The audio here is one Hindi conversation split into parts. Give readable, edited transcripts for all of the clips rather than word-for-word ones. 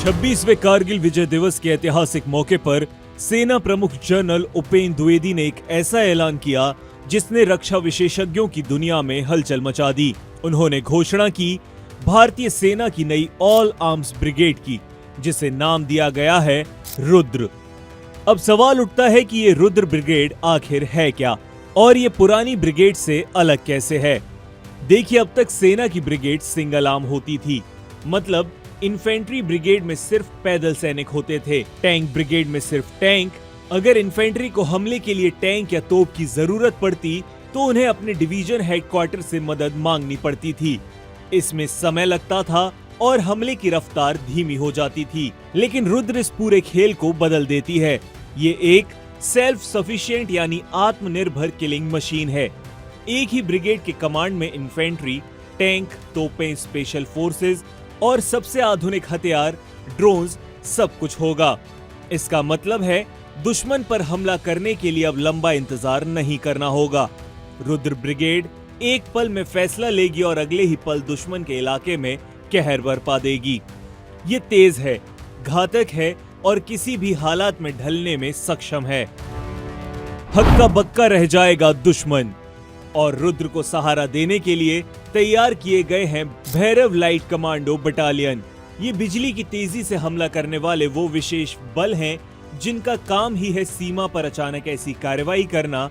26वें कारगिल विजय दिवस के ऐतिहासिक मौके पर सेना प्रमुख जनरल उपेंद्र द्विवेदी ने एक ऐसा ऐलान किया जिसने रक्षा विशेषज्ञों की दुनिया में हलचल मचा दी। उन्होंने घोषणा की भारतीय सेना की नई ऑल आर्म्स ब्रिगेड की, जिसे नाम दिया गया है रुद्र। अब सवाल उठता है कि ये रुद्र ब्रिगेड आखिर है क्या और ये पुरानी ब्रिगेड से अलग कैसे है। देखिए, अब तक सेना की ब्रिगेड सिंगल आर्म होती थी, मतलब इन्फेंट्री ब्रिगेड में सिर्फ पैदल सैनिक होते थे, टैंक ब्रिगेड में सिर्फ टैंक। अगर इन्फेंट्री को हमले के लिए टैंक या तोप की जरूरत पड़ती तो उन्हें अपने डिवीजन हेडक्वार्टर से मदद मांगनी पड़ती थी। इसमें समय लगता था और हमले की रफ्तार धीमी हो जाती थी। लेकिन रुद्र इस पूरे खेल को बदल देती है। ये एक सेल्फ सफिशिएंट यानी आत्मनिर्भर किलिंग मशीन है। एक ही ब्रिगेड के कमांड में इन्फेंट्री, टैंक, तोपें, स्पेशल फोर्सेस और सबसे आधुनिक हथियार, ड्रोन्स, सब कुछ होगा। इसका मतलब है दुश्मन पर हमला करने के लिए अब लंबा इंतजार नहीं करना होगा। रुद्र ब्रिगेड एक पल में फैसला लेगी और अगले ही पल दुश्मन के इलाके में कहर बरपा देगी। ये तेज है, घातक है और किसी भी हालात में ढलने में सक्षम है। हक्का बक्का रह जाएगा दुश्मन। और रुद्र को सहारा देने के लिए तैयार किए गए हैं भैरव लाइट कमांडो बटालियन। ये बिजली की तेजी से हमला करने वाले वो विशेष बल हैं जिनका काम ही है सीमा पर अचानक ऐसी कार्रवाई करना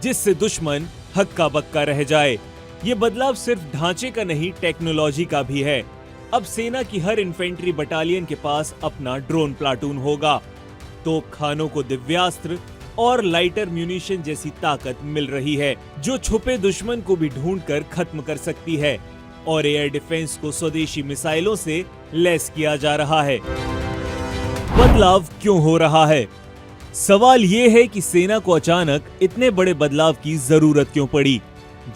जिससे दुश्मन हक्का बक्का रह जाए। ये बदलाव सिर्फ ढांचे का नहीं, टेक्नोलॉजी का भी है। अब सेना की हर इन्फेंट्री बटालियन के पास अपना ड्रोन प्लाटून होगा। तोपखानों को दिव्यास्त्र और लाइटर म्यूनिशन जैसी ताकत मिल रही है जो छुपे दुश्मन को भी ढूंढकर खत्म कर सकती है। और एयर डिफेंस को स्वदेशी मिसाइलों से लैस किया जा रहा है। बदलाव क्यों हो रहा है? सवाल ये है कि सेना को अचानक इतने बड़े बदलाव की जरूरत क्यों पड़ी?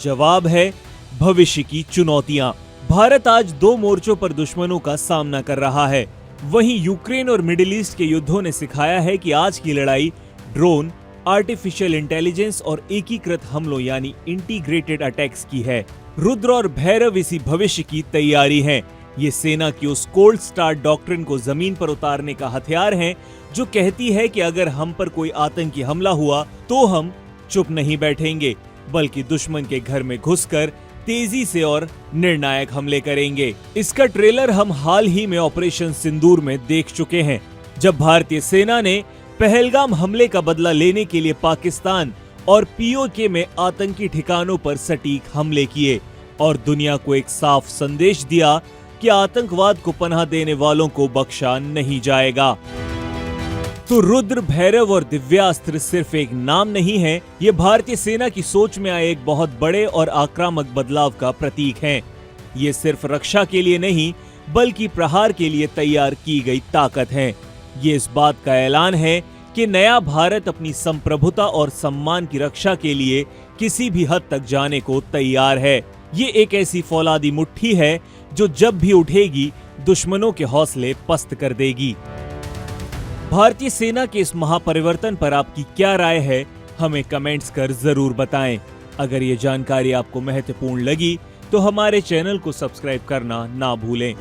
जवाब है भविष्य की चुनौतियां। भारत आज दो मोर्चों पर दुश्मनों का सामना कर रहा है। वहीं यूक्रेन और मिडिल ईस्ट के युद्धों ने सिखाया है कि आज की लड़ाई ड्रोन, आर्टिफिशियल इंटेलिजेंस और एकीकृत हमलों यानी इंटीग्रेटेड अटैक्स की है। रुद्र और भैरव इसी भविष्य की तैयारी हैं। ये सेना की उस कोल्ड स्टार्ट डॉक्ट्रिन को जमीन पर उतारने का हथियार है जो कहती है कि अगर हम पर कोई आतंकी हमला हुआ तो हम चुप नहीं बैठेंगे, बल्कि दुश्मन के घर में घुसकर तेजी से और निर्णायक हमले करेंगे। इसका ट्रेलर हम हाल ही में ऑपरेशन सिंदूर में देख चुके हैं, जब भारतीय सेना ने पहलगाम हमले का बदला लेने के लिए पाकिस्तान और पीओके में आतंकी ठिकानों पर सटीक हमले किए और दुनिया को एक साफ संदेश दिया कि आतंकवाद को पनाह देने वालों को बख्शा नहीं जाएगा। तो रुद्र, भैरव और दिव्यास्त्र सिर्फ एक नाम नहीं है, ये भारतीय सेना की सोच में आए एक बहुत बड़े और आक्रामक बदलाव का प्रतीक हैं। ये सिर्फ रक्षा के लिए नहीं बल्कि प्रहार के लिए तैयार की गई ताकत है। ये इस बात का ऐलान है कि नया भारत अपनी संप्रभुता और सम्मान की रक्षा के लिए किसी भी हद तक जाने को तैयार है। ये एक ऐसी फौलादी मुट्ठी है जो जब भी उठेगी दुश्मनों के हौसले पस्त कर देगी। भारतीय सेना के इस महापरिवर्तन पर आपकी क्या राय है? हमें कमेंट्स कर जरूर बताएं। अगर ये जानकारी आपको महत्वपूर्ण लगी तो हमारे चैनल को सब्सक्राइब करना ना भूलें।